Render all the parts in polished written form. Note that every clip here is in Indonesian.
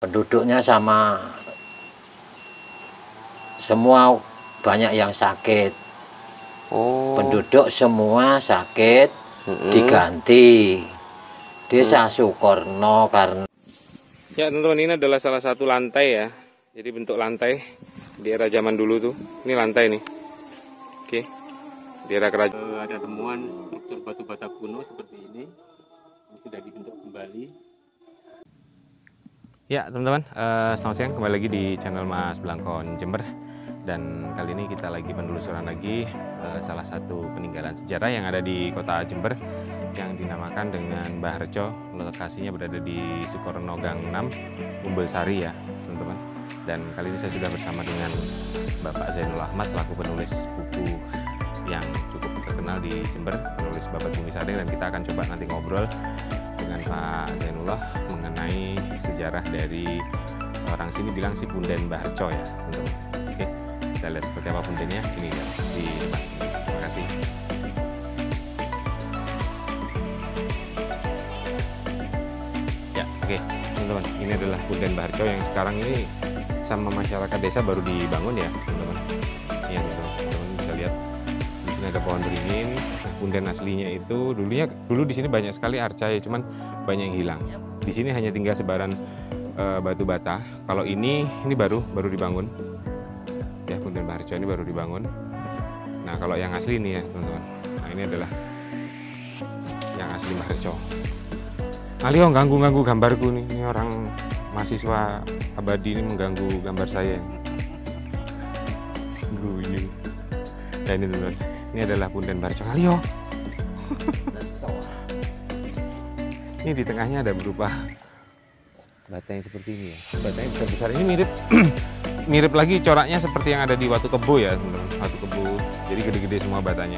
penduduknya sama semua banyak yang sakit. Penduduk semua sakit, diganti Desa Sukorno karena. Ya teman-teman, ini adalah salah satu lantai ya. Jadi bentuk lantai di era zaman dulu tuh. Ini lantai nih. Oke. Di era kerajaan ada temuan struktur batu bata kuno seperti ini. Ini sudah dibentuk kembali. Ya teman-teman, selamat siang, kembali lagi di channel Mas Blangkon Jember. Dan kali ini kita lagi penelusuran lagi salah satu peninggalan sejarah yang ada di kota Jember yang dinamakan dengan Mbah Reco. Lokasinya berada di Sukorno Gang 6, Umbul Sari ya teman-teman. Dan kali ini saya sudah bersama dengan Bapak Zainul Ahmad selaku penulis buku yang cukup terkenal di Jember, penulis Babat Bumi Sadeng, dan kita akan coba nanti ngobrol dengan Pak Zainullah mengenai sejarah dari orang sini bilang si Punden Mbah Reco ya teman-teman. Oke, kita lihat seperti apa pundennya ini ya di depan. Terima kasih. Ya, oke teman-teman, ini adalah Punden Mbah Reco yang sekarang ini sama masyarakat desa baru dibangun ya teman-teman. Iya teman-teman bisa lihat di sini ada pohon beringin. Nah, punden aslinya itu dulu di sini banyak sekali arca ya, cuman banyak yang hilang. Di sini hanya tinggal sebaran batu bata. Kalau ini baru dibangun. Ya, Punden Mbah Reco ini baru dibangun. Nah, kalau yang asli ini ya teman-teman. Nah, ini adalah yang asli Mbah Reco. Alio ganggu gambarku nih. Ini orang mahasiswa abadi ini mengganggu gambar saya. Guyu. Ya ini teman-teman. Ini adalah Punden Mbah Reco. Alio. Ini di tengahnya ada berupa bata yang seperti ini ya. Batanya besar-besar ini mirip lagi coraknya seperti yang ada di Watu Kebo ya teman-teman. Watu Kebo. Jadi gede-gede semua batanya.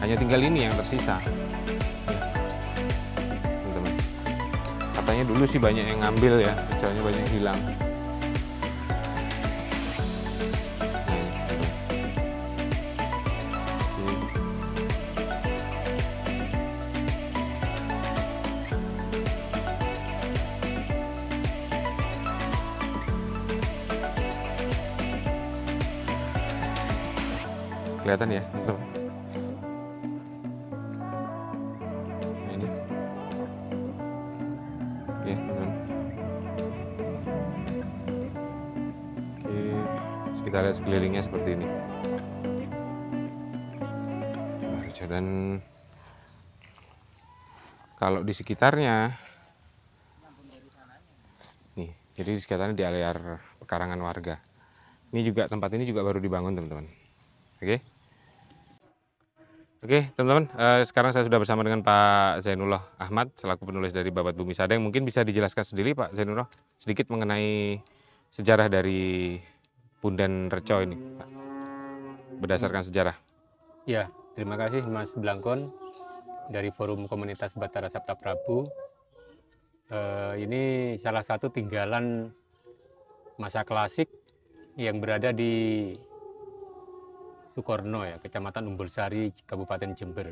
Hanya tinggal ini yang tersisa. Ya. Teman-teman. Katanya dulu sih banyak yang ngambil ya, kecoanya banyak yang hilang. Kelihatan ya teman-teman. Nah, ini oke teman-teman. Oke, kita lihat sekelilingnya seperti ini. Dan kalau di sekitarnya nih, jadi di sekitarnya di area pekarangan warga. Ini juga tempat ini juga baru dibangun teman-teman. Oke teman-teman, sekarang saya sudah bersama dengan Pak Zainullah Ahmad selaku penulis dari Babat Bumi Sadeng. Mungkin bisa dijelaskan sendiri Pak Zainullah sedikit mengenai sejarah dari Punden Reco ini Pak, berdasarkan sejarah. Ya, terima kasih Mas Blangkon dari Forum Komunitas Batara Sabta Prabu. Ini salah satu tinggalan masa klasik yang berada di Sukorno ya, Kecamatan Umbul Sari, Kabupaten Jember.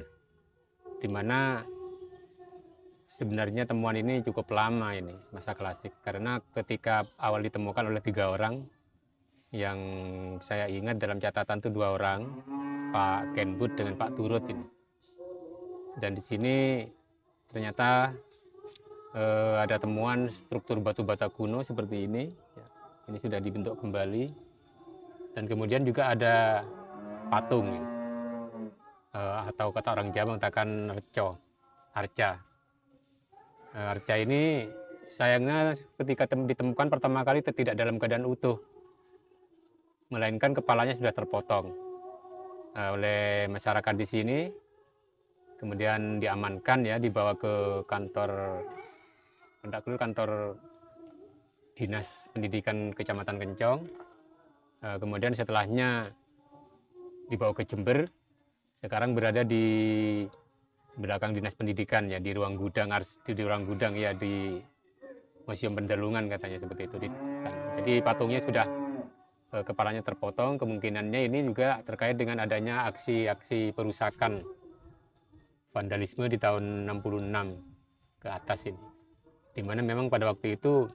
Di mana sebenarnya temuan ini cukup lama ini, masa klasik. Karena ketika awal ditemukan oleh 3 orang, yang saya ingat dalam catatan itu 2 orang, Pak Kenbud dengan Pak Turut ini. Dan di sini ternyata ada temuan struktur batu bata kuno seperti ini. Ini sudah dibentuk kembali. Dan kemudian juga ada patung ya. Atau kata orang Jawa mengatakan reco, arca. Arca ini sayangnya ketika ditemukan pertama kali tidak dalam keadaan utuh, melainkan kepalanya sudah terpotong oleh masyarakat di sini. Kemudian diamankan ya, dibawa ke kantor Dinas Pendidikan Kecamatan Kencong. Kemudian setelahnya dibawa ke Jember. Sekarang berada di belakang Dinas Pendidikan ya, di ruang gudang ya, di Museum Pendalungan katanya seperti itu. Jadi patungnya sudah kepalanya terpotong. Kemungkinannya ini juga terkait dengan adanya aksi-aksi perusakan vandalisme di tahun 66 ke atas ini, dimana memang pada waktu itu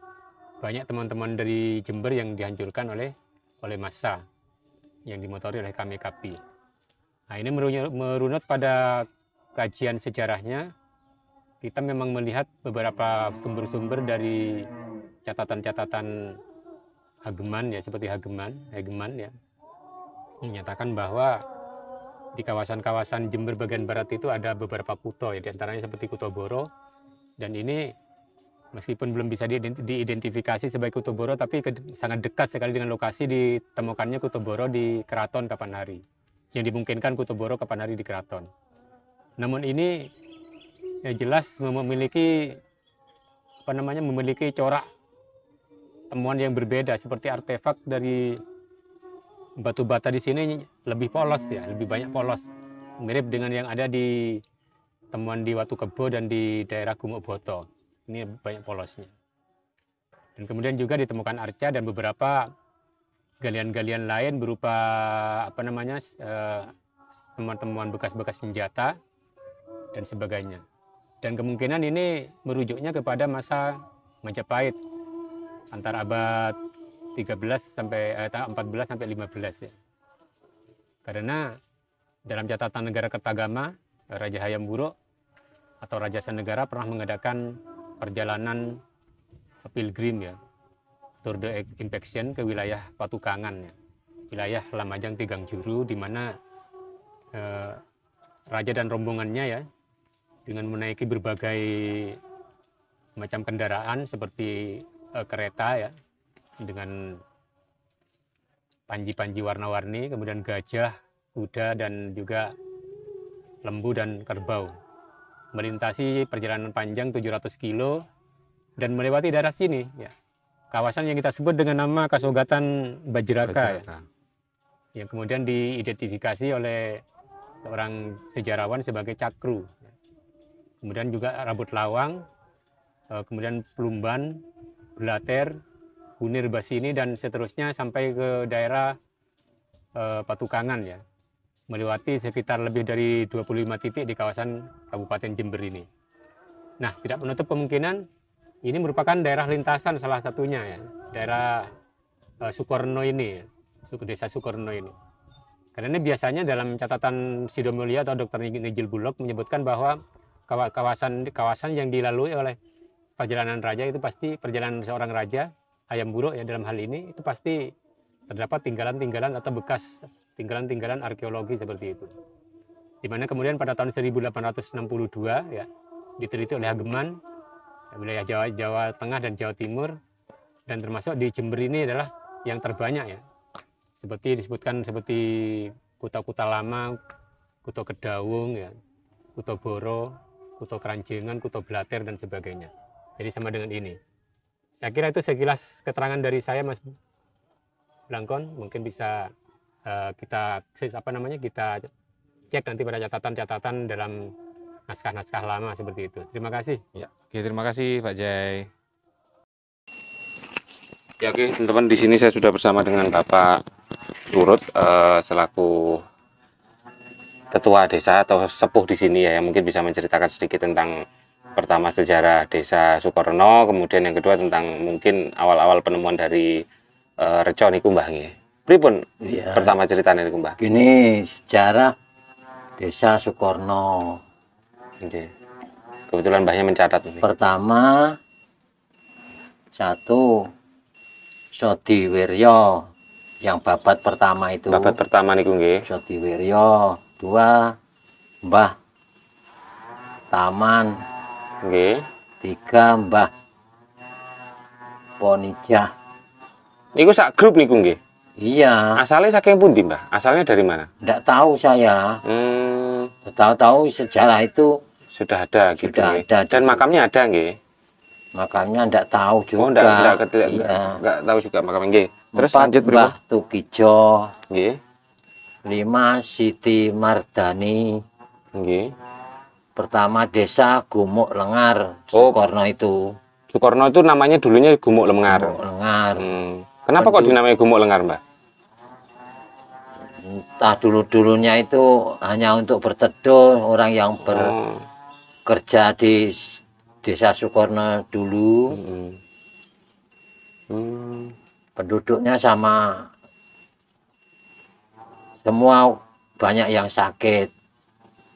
banyak teman-teman dari Jember yang dihancurkan oleh massa yang dimotori oleh KMKP. Nah, ini merunut pada kajian sejarahnya, kita memang melihat beberapa sumber-sumber dari catatan-catatan Hageman ya, seperti Hageman ya, menyatakan bahwa di kawasan-kawasan Jember bagian barat itu ada beberapa kuto ya, diantaranya seperti Kuto Boro, dan ini meskipun belum bisa diidentifikasi sebagai Kuto Boro, tapi sangat dekat sekali dengan lokasi ditemukannya Kuto Boro di Keraton Kapanari, yang dimungkinkan Kuto Boro Kapanari di Keraton. Namun ini ya jelas memiliki memiliki corak temuan yang berbeda, seperti artefak dari batu bata di sini lebih polos ya, lebih banyak polos, mirip dengan yang ada di temuan di Watu Kebo dan di daerah Gumuk Boto. Ini banyak polosnya. Dan kemudian juga ditemukan arca dan beberapa galian-galian lain berupa temuan-temuan bekas-bekas senjata dan sebagainya. Dan kemungkinan ini merujuknya kepada masa Majapahit antara abad 14 sampai 15 ya. Karena dalam catatan negara Kertagama, Raja Hayam Wuruk atau Raja Sanegara pernah mengadakan perjalanan pilgrim ya, tour de inspection ke wilayah Patukangan ya, wilayah Lamajang Tigang Juru, di mana raja dan rombongannya ya dengan menaiki berbagai macam kendaraan seperti kereta ya, dengan panji-panji warna-warni, kemudian gajah, kuda, dan juga lembu dan kerbau, melintasi perjalanan panjang 700 kilo dan melewati daerah sini ya, kawasan yang kita sebut dengan nama Kasogatan Bajraka. Ya, yang kemudian diidentifikasi oleh seorang sejarawan sebagai Cakru. Kemudian juga Rambut Lawang, kemudian Plumban, Blater, Kunir Basini, dan seterusnya sampai ke daerah Patukangan ya, melewati sekitar lebih dari 25 titik di kawasan Kabupaten Jember ini. Nah, tidak menutup kemungkinan ini merupakan daerah lintasan salah satunya ya, daerah Sukorno ini, desa Sukorno ini. Karena ini biasanya dalam catatan Sidomulyo atau Dr. Nigel Bullock menyebutkan bahwa kawasan yang dilalui oleh perjalanan raja itu pasti perjalanan seorang raja, Hayam Wuruk ya dalam hal ini, itu pasti terdapat tinggalan-tinggalan atau bekas tinggalan-tinggalan arkeologi seperti itu. Di mana kemudian pada tahun 1862 ya diteliti oleh Hageman, wilayah Jawa Tengah dan Jawa Timur, dan termasuk di Jember ini adalah yang terbanyak ya. Seperti disebutkan seperti Kuta Lama, Kuto Kedawung ya, Kuto Boro, Kuto Keranjengan, Kuto Blater, dan sebagainya. Jadi sama dengan ini. Saya kira itu sekilas keterangan dari saya, Mas Blangkon. Mungkin bisa kita cek nanti pada catatan-catatan dalam naskah-naskah lama seperti itu. Terima kasih. Ya, oke, terima kasih Pak Jai. Ya, oke, teman-teman, di sini saya sudah bersama dengan Bapak Turut selaku ketua desa atau sepuh di sini ya, yang mungkin bisa menceritakan sedikit tentang pertama sejarah desa Sukorno, kemudian yang kedua tentang mungkin awal-awal penemuan dari Reco niku Mbah nggih. Pripun ya, pertama ceritanya niku Mbah? Gini sejarah desa Sukorno. Oke. Kebetulan Mbahnya mencatat ini. Pertama, 1 Sodiwiryo, yang babat pertama itu. Babat pertama niku nggih. Sodiwiryo. 2 Mbah Taman. Nggih. 3 Mbah Ponijah. Niku sak grup niku nggih. Iya. Asalnya saking pundi, Mbah? Asalnya dari mana? Enggak tahu saya. Tahu-tahu sejarah itu sudah ada gitu. Sudah ada. Dan makamnya ada nggih. Makamnya enggak tahu juga. Oh, enggak tahu juga makamnya nggih. Terus 4 lanjut Mbah Tukijo. Nggih. 5 Siti Mardani. Nggih. Pertama desa Gumuk Lengar, Sukorno itu. Sukorno itu namanya dulunya Gumuk Lengar. Gumuk Lengar. Kenapa kok dinamai Gumuk Lengar, Mbak? Entah dulu-dulunya itu hanya untuk berteduh orang yang bekerja di desa Sukorno dulu. Hmm. Penduduknya sama, semua banyak yang sakit.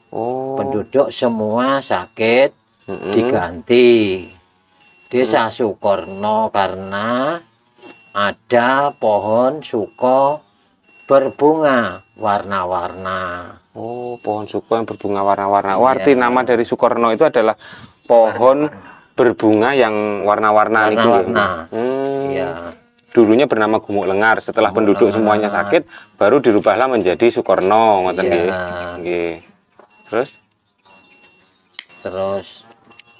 Oh. Penduduk semua sakit, Mm-mm. diganti Desa Sukorno karena ada pohon suko berbunga warna-warna. Oh, pohon suko yang berbunga warna-warna. Oh, Iya. arti nama dari Sukorno itu adalah pohon berbunga yang warna-warna niku ya, Warna-warna. Mbak? Iya. Dulunya bernama Gumuk Lengar, setelah Gumuk penduduk Lengar. semuanya sakit, baru dirubahlah menjadi Sukorno, ngoten nggih. Iya. Nggih. Terus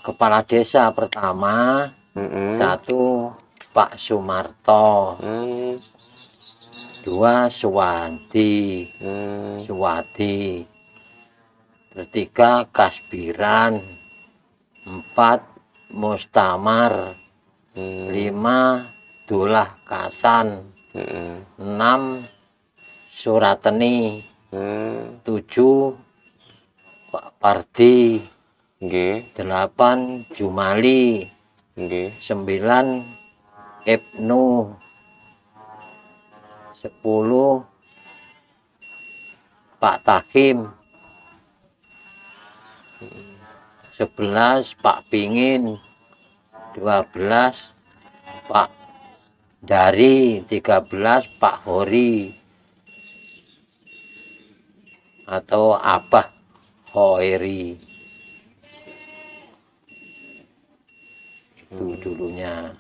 kepala desa pertama Mm-mm. satu Pak Sumarto, Hmm. dua Suwadi, Hmm. Suwadi, ketiga Kasbiran, empat Mustamar, Hmm. lima Dullah Kasan, Mm-mm. enam Surateni, Hmm. tujuh Pak Pardi, Nggih. 8 Jumali, Nggih. 9 Ibnu, 10 Pak Takim, 11 Pak Pingin, 12 Pak Dari, 13 Pak Hori atau Abah Hoeri. Itu dulunya.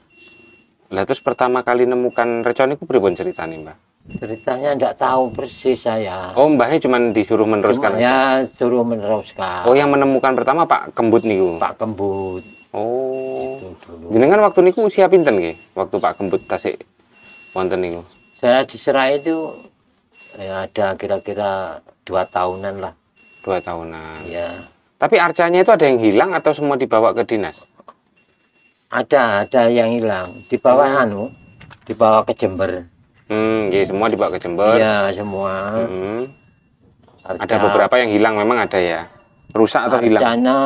Lah terus pertama kali nemukan recon itu pripun ceritanya, Mbak? Ceritanya enggak tahu persis saya. Oh, mbahnya cuma disuruh Cuma meneruskan aja. ya suruh meneruskan. Oh, yang menemukan pertama Pak Kembut niku. Pak Kembut. Oh. Itu dulu. Jenengan waktu niku usia pinten nggih? Waktu Pak Kembut tasik wonten niku. Saya diserah itu ya ada kira-kira 2 tahunan lah. 2 tahunan. Ya. Tapi arcanya itu ada yang hilang atau semua dibawa ke dinas? Ada yang hilang. Dibawa dibawa ke Jember. Nggih, semua dibawa ke Jember. Iya, semua. Hmm. Ada beberapa yang hilang memang ada ya. Rusak atau hilang? Arcana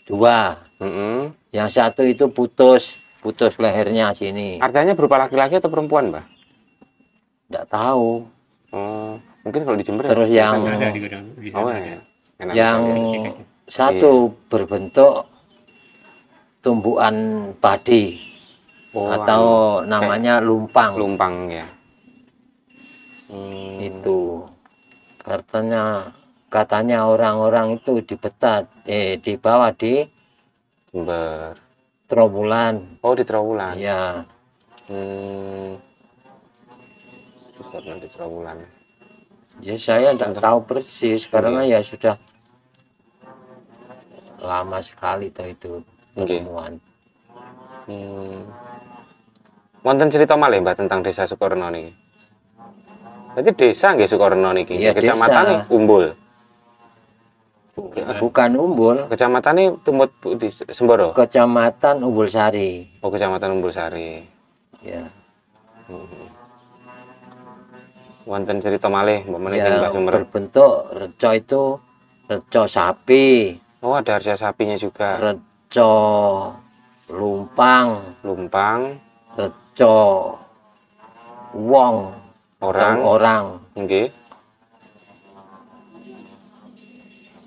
2. Hmm. Yang satu itu putus lehernya sini. Arcanya berupa laki-laki atau perempuan, Mbak? Enggak tahu. Oh, mungkin kalau di Jember Terus ya, yang Ada di gudang, di sana oh, ada. ya. Enak yang sekali. satu berbentuk tumbuhan padi Oh, atau namanya lumpang. lumpang ya. Itu katanya orang-orang itu dibawa di Jember. Trawulan. Oh, di Trawulan. Ya, Jember di Trawulan. ya saya tidak tahu persis karena ya sudah lama sekali itu penemuan. Wonten cerita malih Mbak tentang Desa Sukorno niki. Berarti desa nggih Sukorno niki. Iya, Kecamatan desa. nih Umbul. Bukan Umbul, Kecamatan nih Tumut Putih Semboro. Kecamatan Umbul Sari. Oh, Kecamatan Umbul Sari. Ya, Wonten cerita malih Mbak menika ya Mbak Jember. berbentuk reco itu reco sapi, Oh, ada harga sapinya juga. reco lumpang, Lumpang, reco wong atau orang, orang. nggih.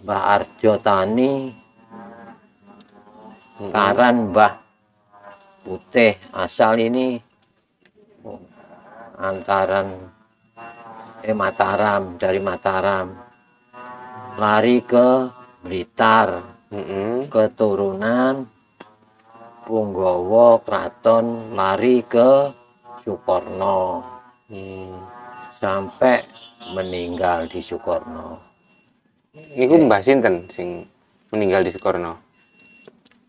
Mbah Arjo Tani, Karan Mbah Putih, asal ini antaran Mataram, dari Mataram lari ke Blitar, keturunan Punggawa Kraton lari ke Sukorno, sampai meninggal di Sukorno. Niku Mbah sinten sing meninggal di Sukorno?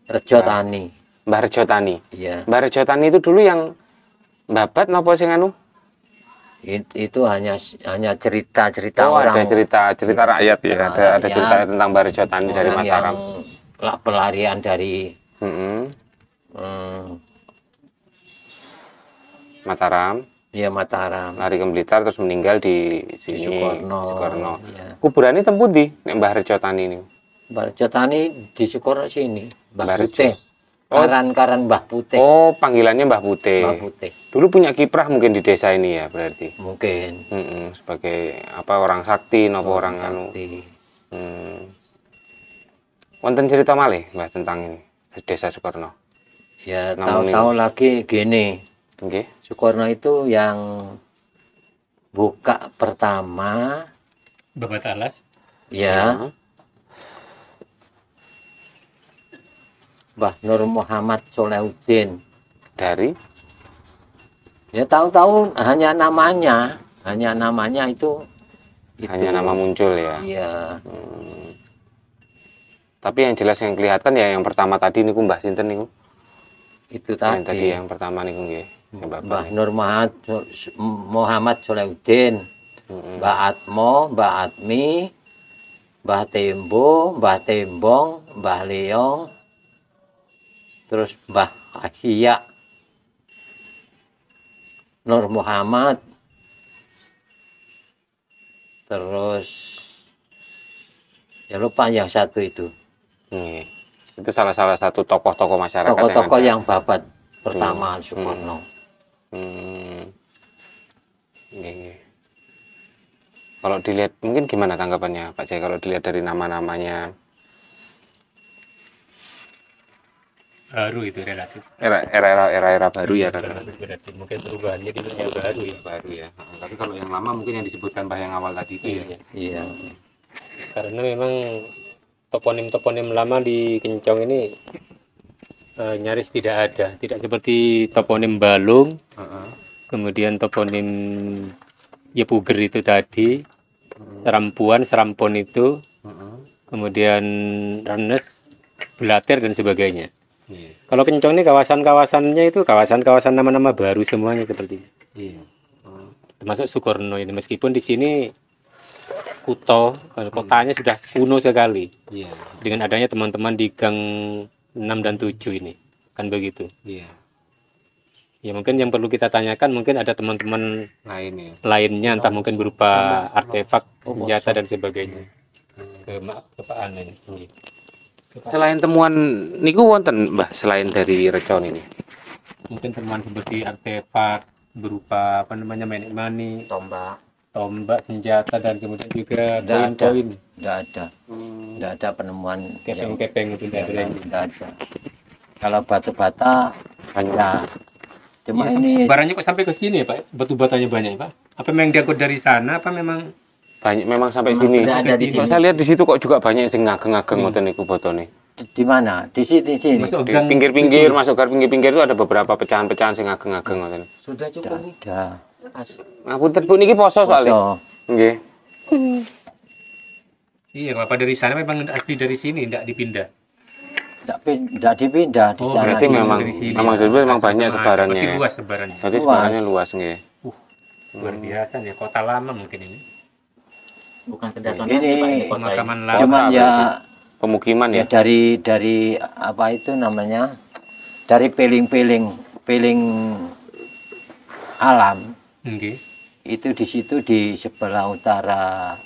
Rejo Tani. Mbah Rejo Tani. Iya. Mbah Rejo Tani itu dulu yang babat napa sing anu? Itu hanya cerita-cerita Oh, orang. ada cerita rakyat ya. Ada rakyat. cerita tentang Mbah Rejo Tani dari Orang Mataram. yang pelarian dari Mataram, ya Mataram. lari ke Blitar terus meninggal di sini. Sukorno. Ya. Kuburannya tempundi nek Mbah Rejo Tani ini. Mbah Rejo Tani di Sukorno sini. Mbah Mbah Rejo. Putih. Karan Mbah Putih. Oh, panggilannya Mbah Putih. Mbah Putih. Dulu punya kiprah mungkin di desa ini ya berarti. Mungkin. Sebagai apa orang sakti nopo orang anu. Wonten cerita malih Mbah tentang ini Desa Sukorno. Ya tahu-tahu lagi gini. Nggih. Sukorno itu yang buka pertama Babat Alas. ya. Mbah Nur Muhammad Solehudin. Dari? Ya tahu-tahu hanya namanya itu. Hanya nama muncul ya. Iya. Tapi yang jelas yang kelihatan ya yang pertama tadi niku Mbah sinten niku? Itu Yang tadi. tadi yang pertama niku nggih. Mbah Nur Muhammad Solehudin. Mbah Atmo, Mbah Atmi, Mbah Tembo, Mbah Tembong, Mbah Leong, terus Mbah Ahya, Nur Muhammad, terus ya lupa yang satu itu. Itu salah satu tokoh-tokoh masyarakat Tokoh-tokoh yang babat pertama Sukorno. Kalau dilihat mungkin gimana tanggapannya Pak Jai kalau dilihat dari nama-namanya? Baru itu relatif. Era baru ya kan? Berarti mungkin perubahannya di yang baru ya. Baru ya. Tapi kalau yang lama mungkin yang disebutkan Mbah yang awal tadi itu ya. Iya. Karena memang toponim-toponim lama di Kencong ini nyaris tidak ada. Tidak seperti toponim Balung, kemudian toponim Yepuger itu tadi, Serampuan, Serampon itu, kemudian Renes, Belatir dan sebagainya. Kalau Kencong ini kawasan-kawasannya itu kawasan-kawasan nama-nama baru semuanya seperti ini. Termasuk Sukorno ini, meskipun di sini kotanya sudah kuno sekali. Dengan adanya teman-teman di Gang 6 dan 7 ini, kan begitu. Ya mungkin yang perlu kita tanyakan mungkin ada teman-teman lainnya, entah mungkin berupa artefak, senjata dan sebagainya. Ke Pak Anen. Selain temuan niku wonten Mbah selain dari Recon ini. Mungkin temuan seperti artefak berupa apa namanya menek mani, tombak, senjata dan kemudian juga koin-koin. Tidak ada penemuan Kepeng-kepeng itu tidak ada lagi. Tidak ada. Kalau batu bata hanya cuma ini Barangnya kok sampai ke sini ya Pak? Batu batanya banyak ya Pak? Apa memang diangkut dari sana? Apa memang Banyak memang sampai sini. sudah ada di Kok sini. saya lihat di situ kok juga banyak sing ngageng-ngageng ngoten niku botone. Di mana? Di sini. Masuk Di gang pinggir-pinggir, masuk ke pinggir-pinggir itu ada beberapa pecahan-pecahan sing ngageng-ngageng ngoten. Sudah cukup. Ada. Ngapunten Bu niki poso soalnya. Nggih. Iya, apa dari sana memang asli dari sini, tidak dipindah. Tidak dipindah di Oh, sana. Berarti di- memang dari sini. memang dulu memang banyak sebarannya. Berarti ya. luas sebarannya. Berarti sebarannya luas nggih. Luar biasa nih, kota lama mungkin ini. Bukan kedatangan Ini Pak, ini kota Pemakaman ini. lama. Cuman Kota ya Pemukiman ya ya. dari apa itu namanya? Dari peling alam Nggih. itu di situ di sebelah utara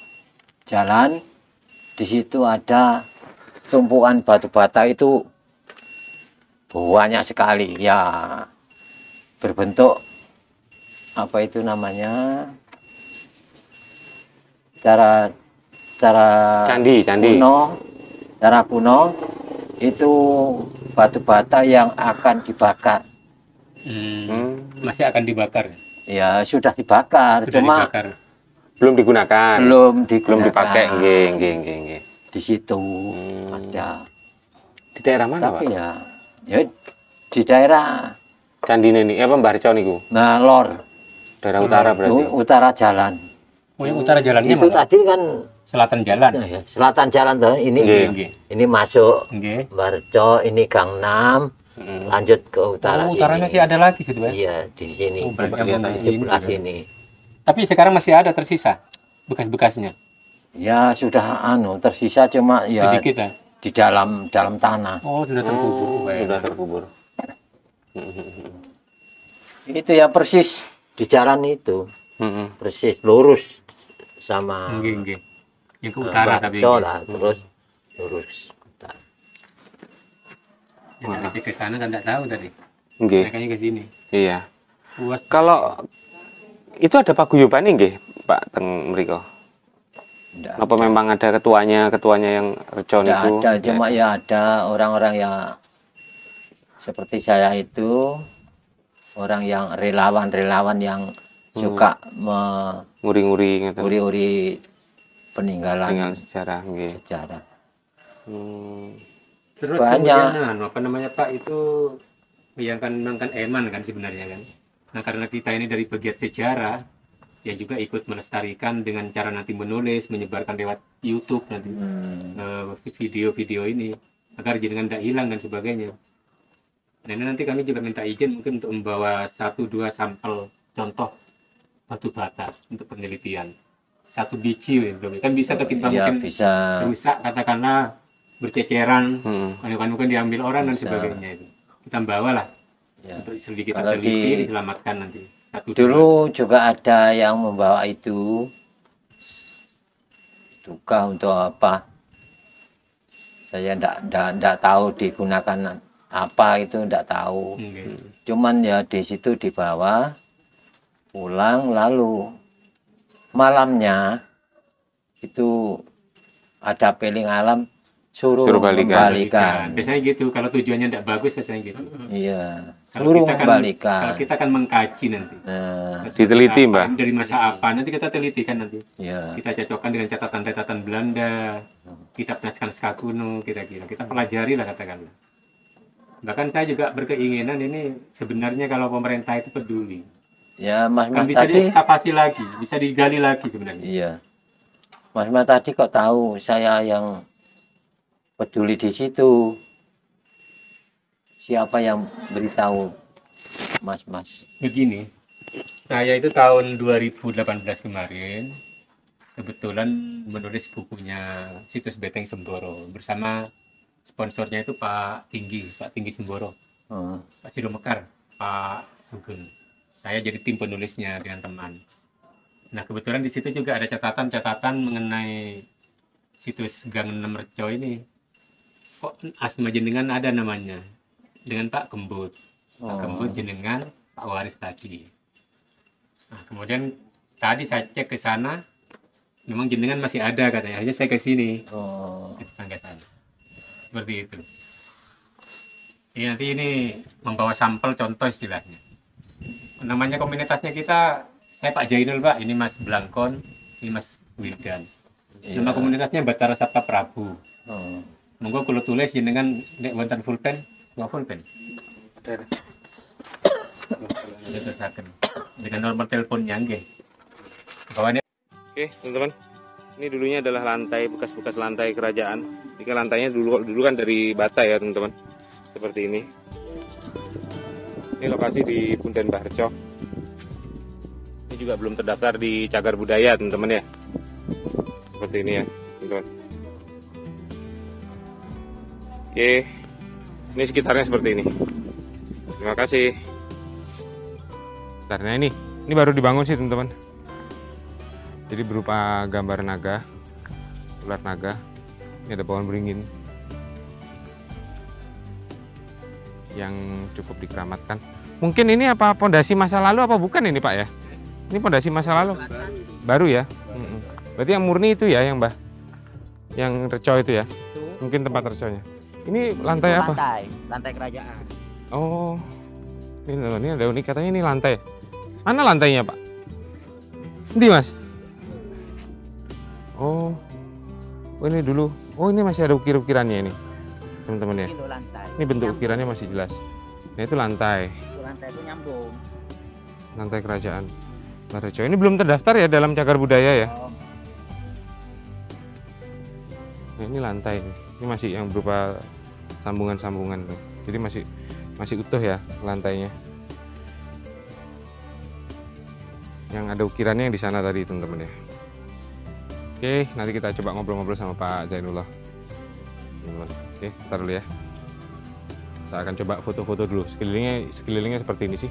jalan di situ ada tumpukan batu bata itu banyak sekali ya berbentuk apa itu namanya cara Candi. kuno itu batu bata yang akan dibakar Masih akan dibakar. ya sudah dibakar Sudah cuma dibakar. Belum digunakan. belum Belum dipakai digunakan. nggih. Di situ ada Di daerah mana, Pak? tapi ya di daerah Candi ini apa Mbah Reco niku? Lor Daerah utara berarti. utara jalan Oh, yang utara jalannya itu mana? tadi kan Selatan jalan. ya, selatan jalan tuh ini Nggih. Nggih. ini masuk Nggih. Barco ini Gang 6 lanjut ke utara Oh, utaranya sini masih ada lagi situ, Pak. iya di sini Oh, berarti Lihat abang di di sini. sebelah sini Tapi sekarang masih ada tersisa bekas-bekasnya. ya sudah tersisa cuma ya Sedikit lah. di dalam tanah Oh, sudah terkubur. Baik. Sudah terkubur. itu ya persis di jalan itu persis lurus sama Nggih, nggih. Yang ke utara tapi. Barco nggih. lah terus lurus utara. Yang dari ke sana kan nggak tahu tadi. Nggih. Makanya ke sini. Iya. Puas. Kalau itu ada paguyuban nggih, Pak, teng mriko? Nggak Apa memang ada ketuanya yang reco nggak niku? ada, cuma ya ada orang-orang yang seperti saya itu, orang yang relawan yang suka nguri-nguri ngoten. nguri-nguri peninggalan Tinggal sejarah nggih. sejarah. Terus Banyak. kemudian apa namanya Pak itu yang kan eman kan sebenarnya kan. Nah karena kita ini dari pegiat sejarah, ya juga ikut melestarikan dengan cara nanti menulis, menyebarkan lewat YouTube nanti video-video ini agar jenengan tidak hilang dan sebagainya. Nah ini nanti kami juga minta izin mungkin untuk membawa 1-2 sampel contoh batu bata untuk penelitian. 1 biji gitu. Kan bisa ketika Ya mungkin bisa. rusak katakanlah berceceran, mungkin diambil orang dan Bisa. sebagainya itu. Kita bawa lah Ya. untuk sedikit Kalau teliti diselamatkan nanti. Dulu juga ada yang membawa itu duka untuk apa? Saya ndak tahu digunakan apa itu, ndak tahu. Cuman ya di situ dibawa pulang, lalu malamnya itu ada peling alam suruh balikan. kembalikan. Biasanya gitu, kalau tujuannya tidak bagus biasanya gitu. Iya, Kalau suruh kita kan- kembalikan. Kalau kita kan mengkaji nanti. Nah, Diteliti, Apa, Mbak. Dari masa apa, nanti kita teliti kan nanti. iya. Kita cocokkan dengan catatan-catatan Belanda, kitab Naskah kuno, kira-kira. Kita pelajari lah katakanlah. Bahkan saya juga berkeinginan ini sebenarnya kalau pemerintah itu peduli. Ya, Mas Kan Mas bisa tadi, diekskavasi lagi, bisa digali lagi sebenarnya. iya. Mas Mas tadi kok tahu saya yang peduli di situ? Siapa yang beritahu Mas Mas? Begini, saya itu tahun 2018 kemarin kebetulan menulis bukunya Situs Beteng Semboro bersama sponsornya itu Pak Tinggi Semboro, Pak Silo Mekar, Pak Sugeng. Saya jadi tim penulisnya dengan teman. Nah kebetulan di situ juga ada catatan-catatan mengenai situs Gang 6 Reco ini. Kok asma jenengan ada namanya dengan Pak Kembut. Pak Kembut jenengan Pak Waris tadi. Nah, kemudian tadi saya cek ke sana, memang jenengan masih ada katanya. Akhirnya saya ke sini. Ke sana. Seperti itu. Jadi nanti ini membawa sampel contoh istilahnya. Namanya komunitasnya kita, saya Pak Jainul Pak, ini Mas Blangkon, ini Mas Wildan. Nama komunitasnya Batara Sabta Prabu. Monggo kalau tulis jenengan nek wonten pulpen, pulpen. Dengan nomor teleponnya nggih. Bawaannya. Oke, teman-teman. Ini dulunya adalah lantai, bekas-bekas lantai kerajaan. Ini kan lantainya dulu kan dari bata ya, teman-teman. Seperti ini. Ini lokasi di Punden Mbah Reco. Ini juga belum terdaftar di Cagar Budaya, teman-teman ya. Seperti ini ya, teman-teman. Oke. Ini sekitarnya seperti ini. Terima kasih. Nah ini baru dibangun sih, teman-teman. Jadi berupa gambar naga, ular naga. Ini ada pohon beringin yang cukup dikeramatkan. Mungkin ini apa pondasi masa lalu apa bukan ini Pak ya? Ini pondasi masa lalu? Baru ya? Berarti yang murni itu ya yang Mbah? Yang Reco itu ya? Mungkin tempat Reconya. Ini lantai apa? Lantai kerajaan. Oh, ini ada unik katanya ini lantai. Mana lantainya Pak? Ini Mas? Oh, ini dulu. Oh ini masih ada ukir-ukirannya ini, teman-teman ya. Ini bentuk ukirannya masih jelas. Nah itu lantai. Lantai itu nyambung. Lantai kerajaan Mbah Reco. Ini belum terdaftar ya dalam Cagar Budaya ya. Nah, ini lantai. Ini masih yang berupa sambungan-sambungan. Jadi masih utuh ya lantainya. Yang ada ukirannya yang di sana tadi, teman-teman ya. Oke, nanti kita coba ngobrol-ngobrol sama Pak Zainullah. Oke, ntar dulu ya. Saya akan coba foto-foto dulu. Sekelilingnya seperti ini sih.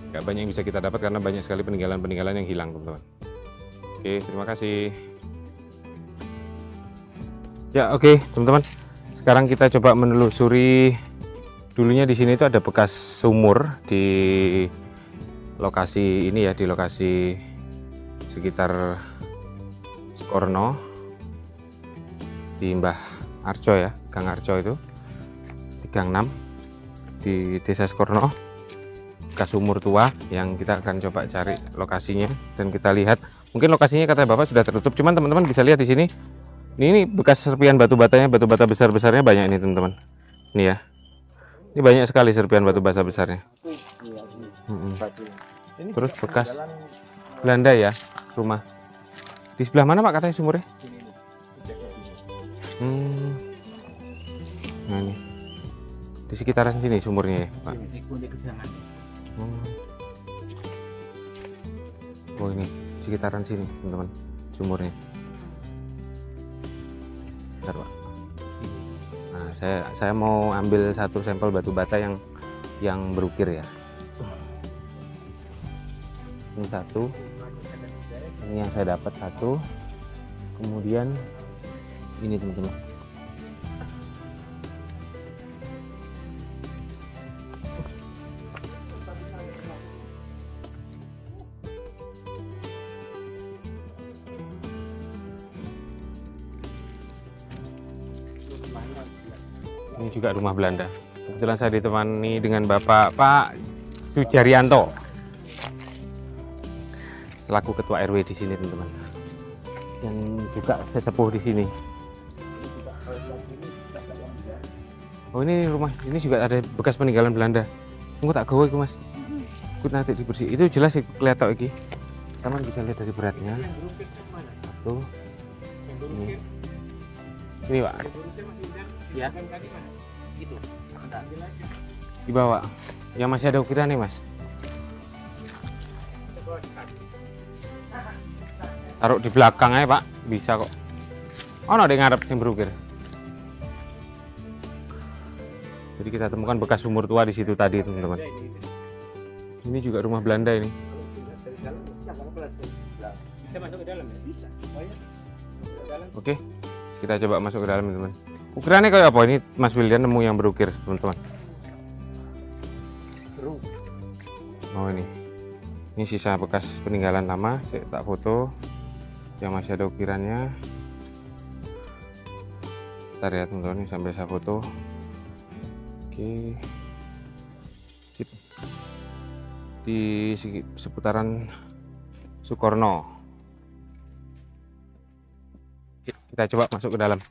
Gak banyak yang bisa kita dapat karena banyak sekali peninggalan-peninggalan yang hilang, teman-teman. Oke, terima kasih. Ya, oke, teman-teman. Sekarang kita coba menelusuri dulunya di sini itu ada bekas sumur di lokasi ini ya, di lokasi sekitar Sukorno di Mbah Arjo ya, Gang Arjo itu di Gang 6 di Desa Sukorno, bekas sumur tua yang kita akan coba cari lokasinya dan kita lihat. Mungkin lokasinya kata Bapak sudah tertutup, cuman teman-teman bisa lihat di sini. Ini bekas serpian batu batanya, batu bata besar-besarnya banyak ini teman-teman. Ini ya. Ini banyak sekali serpian batu bata besarnya. Terus bekas Belanda ya, rumah. Di sebelah mana Pak katanya sumurnya? Nah ini. Di sekitaran sini sumurnya ya, Pak. Oh ini, sekitaran sini teman-teman sumurnya. Bentar, Pak. Nah, saya mau ambil satu sampel batu bata yang berukir ya. Ini satu. Ini yang saya dapat satu. Kemudian ini teman-teman. Ini juga rumah Belanda. Kebetulan saya ditemani dengan Bapak Pak Sujaryanto, selaku ketua RW di sini teman-teman, yang juga sesepuh di sini. Oh ini rumah, ini juga ada bekas peninggalan Belanda. Tunggu tak gawe Mas. Ikut nanti dibersih. Itu jelas sih kelihatan iki. Teman bisa lihat dari beratnya. Satu. Ini Pak. Ya. Di bawah. Yang masih ada ukiran nih Mas. Taruh di belakang aja Pak, bisa kok. Oh no, ada ngarep yang berukir. Jadi kita temukan bekas sumur tua di situ tadi teman-teman. Ini juga rumah Belanda ini. Oke, kita coba masuk ke dalam teman-teman. Ukirannya kayak apa? Ini Mas William nemu yang berukir teman-teman. Oh ini sisa bekas peninggalan lama. Saya tak foto yang masih ada ukirannya. Bentar ya teman-teman, sambil saya foto. Oke, sip. Di seputaran Sukorno. Kita coba masuk ke dalam.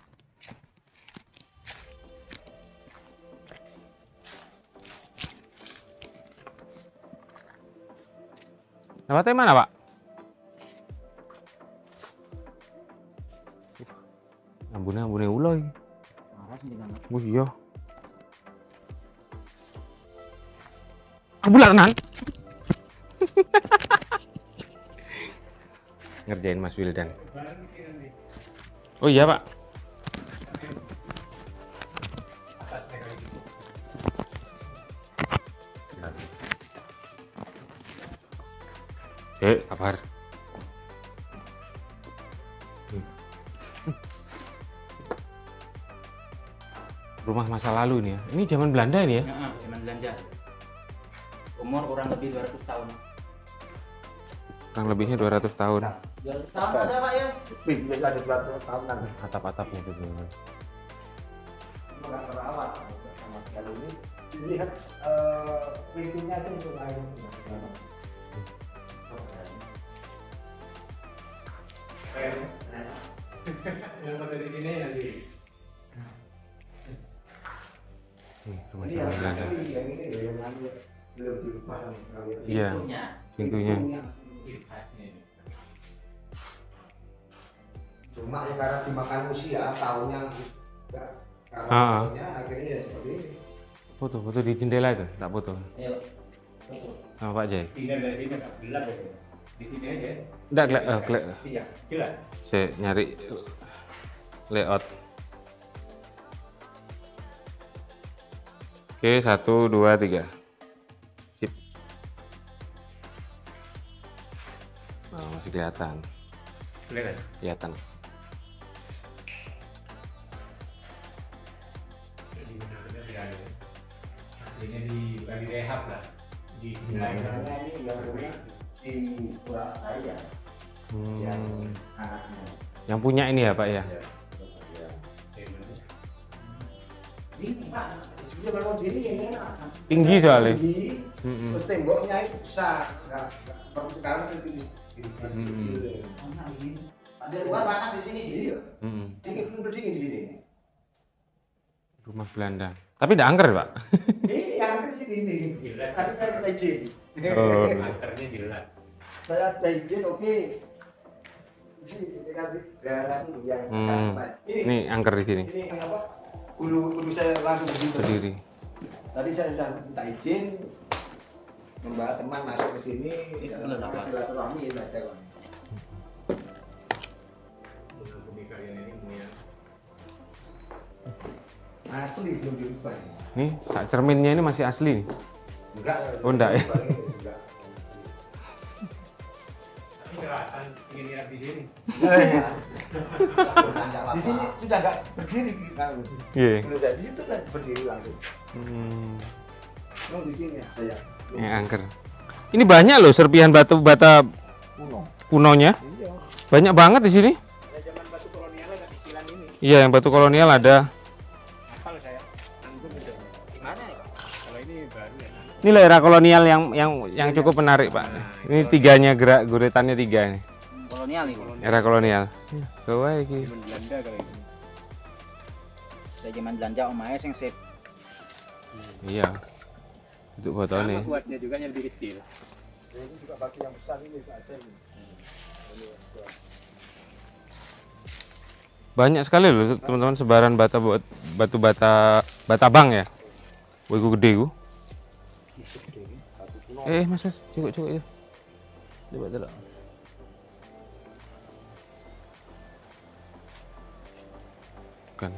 Tempatnya mana Pak? Ambune ulo iki. Oh iya. Bulanan. Ngerjain Mas Wildan. Oh iya Pak. Kabar. Rumah masa lalu nih ya. Ini zaman Belanda ini ya? Zaman Belanda. Umur kurang lebih 200 tahun. Kurang lebihnya 200 tahun. 200 tahun ada Pak ya? Wih, bisa ada 200 tahunan. Atap-atapnya itu teman-teman. Nggak terawat sama sekali ini. Dilihat pintunya itu untuk air. Yang pada di sini nanti. Rumah Ini zaman yang Belanda. asli, yang ini yang belum dipasang sekali. Iya, pintunya. Cuma ya karena dimakan usia tahunnya enggak karena tahunnya akhirnya ya seperti ini. Foto di jendela itu, tak foto. Ayo. Sama Pak Jai. Tinggal dari sini tak gelap ya. Di sini aja. Enggak, Iya, jelas. saya nyari layout. Oke, 1, 2, 3. Sip. Oh, masih kelihatan. Kelihatan. Artinya di rehab lah. Karena ini gabungnya di Surabaya. Yang anaknya. Yang punya ini ya Pak ya? Ini Pak, dia bangun sini yang enak. Tinggi soalnya. Tinggi, Mm-mm. terus temboknya itu besar, nggak seperti sekarang seperti ini. Ada luar panas di sini. Iya, Mm-mm. dingin di sini. Rumah Belanda. Tapi tidak angker Pak. Ini yang di sini nih. Tadi saya minta izin. Oh. Angkernya jelas. Saya minta izin, oke. Ini dikasih darah yang Ini angker di sini. Ini apa? Ulu saya langsung Berdiri. Tadi saya sudah minta izin membawa teman masuk ke sini silaturahmi ya saja kok. Asli belum dirubah ya. Nih, sak cerminnya ini masih asli nih. Enggak. Oh, enggak ya? Enggak. Tapi kerasan ingin lihat di sini. Di sini sudah enggak berdiri kita. Iya. Di situ kan berdiri langsung. Oh, di sini ya saya. Yang angker. Ini banyak loh serpihan batu bata kunonya. Iya. Banyak banget di sini. Ada zaman batu kolonial ada kecilan ini. Iya, yang batu kolonial ada. Hafal saya. Antum itu. Gimana ya? Kalau ini baru ya. Ini lah era kolonial yang cukup menarik Pak. Ini tiganya gerak guretannya tiga ini. Kolonial ini. Era kolonial. Coba iki. Zaman Belanda kalau ini. Saya zaman Belanda omahe sing sip. Iya. Untuk foto nih. Kuatnya juga yang lebih kecil. Ini juga batu yang besar ini ada ini. Banyak sekali loh teman-teman sebaran batu bata bang ya. Wih, gua gede gua. Mas, cukup ya. Coba delok. Kan.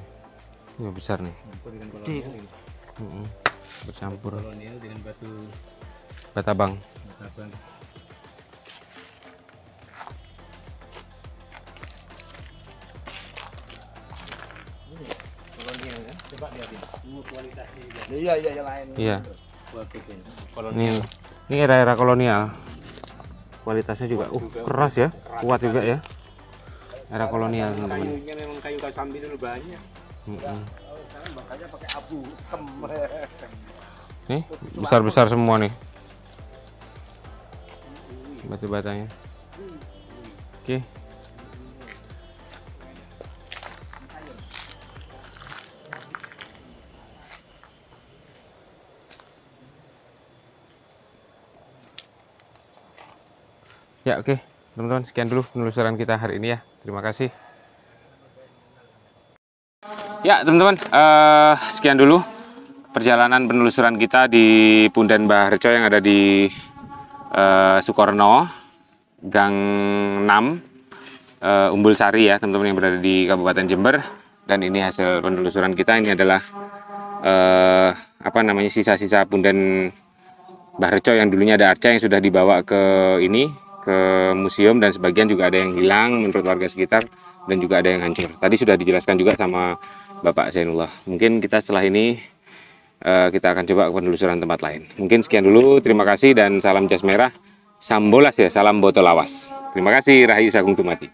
Ini besar nih. Dengan kolonial ini. Bercampur Kolonial dengan batu bata bang. abang. Kolonial kan? Coba lihat ini. Kualitasnya juga. Iya yang lain. Iya. Bagus ini. Ini Kolonial. ini era-era kolonial. Kualitasnya juga keras ya, kuat juga ya. Era kolonial teman-teman. Kayunya memang kayu kasambi dulu banyak. Sekarang makanya pakai abu hitam. Nih besar-besar semua nih batu batanya. Oke. Ya, oke. Teman-teman, sekian dulu penelusuran kita hari ini ya. Terima kasih. Ya, teman-teman, sekian dulu perjalanan penelusuran kita di Punden Mbah Reco yang ada di Sukorno, Gang 6, Umbul Sari ya, teman-teman yang berada di Kabupaten Jember. Dan ini hasil penelusuran kita. Ini adalah sisa-sisa Punden Mbah Reco yang dulunya ada arca yang sudah dibawa ke museum, dan sebagian juga ada yang hilang menurut warga sekitar dan juga ada yang hancur. Tadi sudah dijelaskan juga sama Bapak Zainullah. Mungkin kita setelah ini kita akan coba penelusuran tempat lain. Mungkin sekian dulu, terima kasih dan salam jas merah, sambolas ya, salam botol lawas. Terima kasih, Rahayu Sagung Tumati.